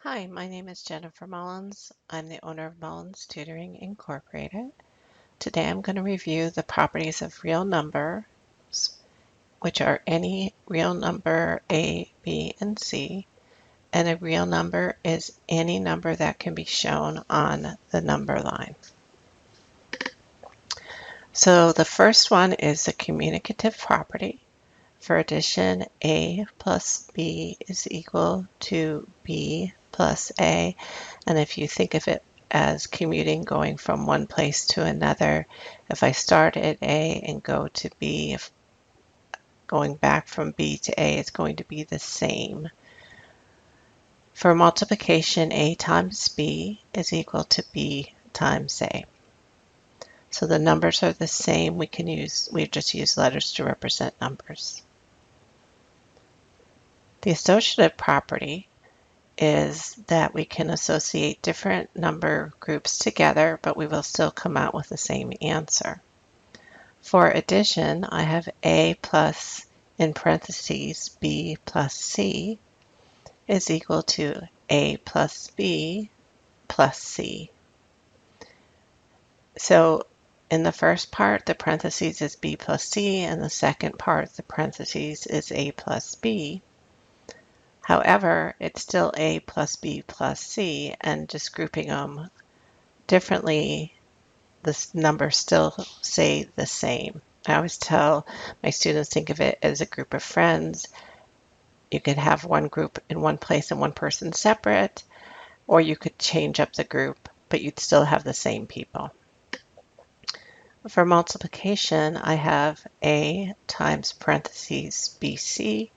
Hi, my name is Jennifer Mullins. I'm the owner of Mullins Tutoring Incorporated. Today I'm going to review the properties of real numbers, which are any real number A, B, and C. And a real number is any number that can be shown on the number line. So the first one is the communicative property. For addition, A plus B is equal to B plus A. And if you think of it as commuting, going from one place to another, if I start at A and go to B, if going back from B to A, it's going to be the same. For multiplication, A times B is equal to B times A. So the numbers are the same. We've just used letters to represent numbers. The associative property is that we can associate different number groups together, but we will still come out with the same answer. For addition, I have A plus, in parentheses, B plus C is equal to A plus B plus C. So in the first part, the parentheses is B plus C, and the second part, the parentheses, is A plus B. However, it's still A plus B plus C, and just grouping them differently, the numbers still say the same. I always tell my students, think of it as a group of friends. You could have one group in one place and one person separate, or you could change up the group, but you'd still have the same people. For multiplication, I have A times parentheses BC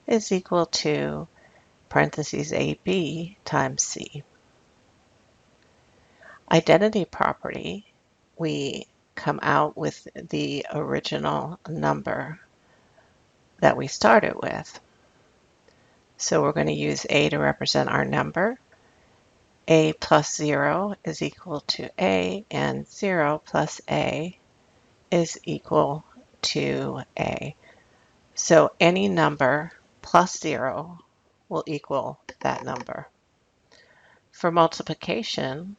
is equal to parentheses AB times C. Identity property, we come out with the original number that we started with. So we're going to use A to represent our number. A plus 0 is equal to A, and 0 plus A is equal to A. So any number plus 0 will equal that number. For multiplication,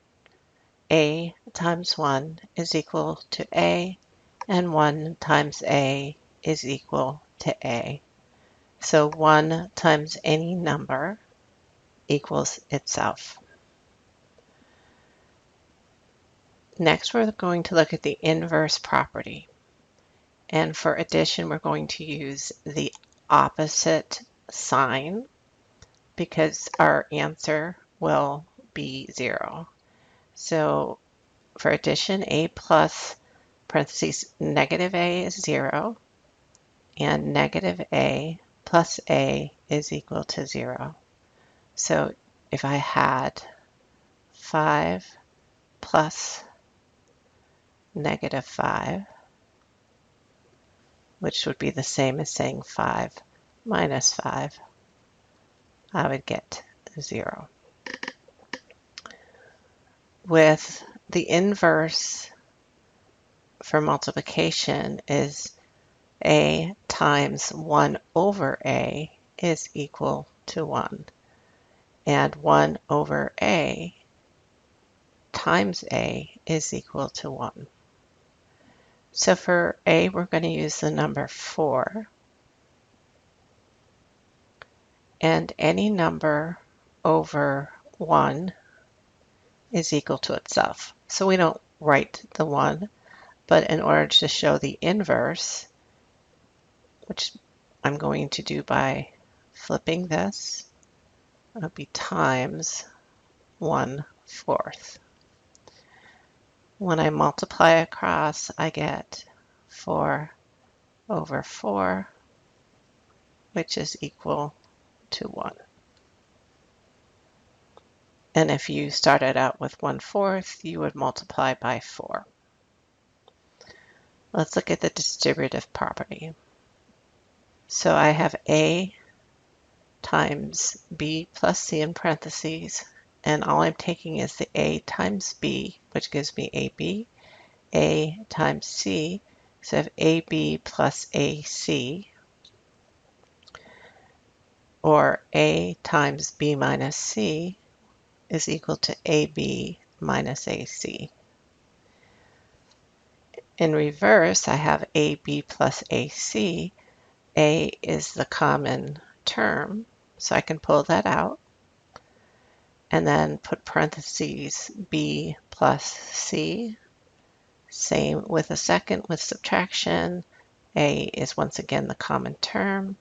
A times 1 is equal to A, and 1 times A is equal to A. So 1 times any number equals itself. Next, we're going to look at the inverse property. And for addition, we're going to use the opposite sign because our answer will be 0. So for addition, A plus parentheses negative A is 0, and negative A plus A is equal to 0. So if I had 5 plus negative 5, which would be the same as saying 5 minus 5, I would get 0. With the inverse for multiplication is A times 1 over A is equal to 1. And 1 over A times A is equal to 1. So for A, we're going to use the number 4. And any number over 1 is equal to itself. So we don't write the 1, but in order to show the inverse, which I'm going to do by flipping this, it'll be times 1/4. When I multiply across, I get 4 over 4, which is equal to 1. And if you started out with 1/4, you would multiply by 4. Let's look at the distributive property. So I have A times B plus C in parentheses, and all I'm taking is the A times B, which gives me AB, A times C, so I have AB plus AC, or A times B minus C, is equal to AB minus AC. In reverse, I have AB plus AC. A is the common term, so I can pull that out and then put parentheses B plus C. Same with a second with subtraction. A is once again the common term.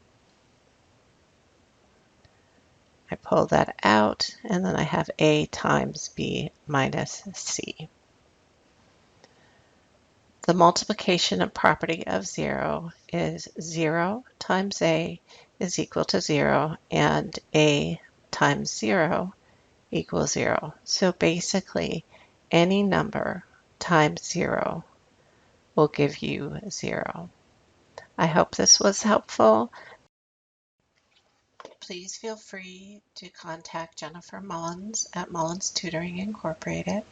I pull that out, and then I have A times B minus C. The multiplication of property of 0 is 0 times A is equal to 0, and A times 0 equals 0. So basically, any number times 0 will give you 0. I hope this was helpful. Please feel free to contact Jennifer Mullins at Mullins Tutoring Incorporated,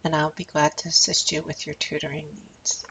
and I'll be glad to assist you with your tutoring needs.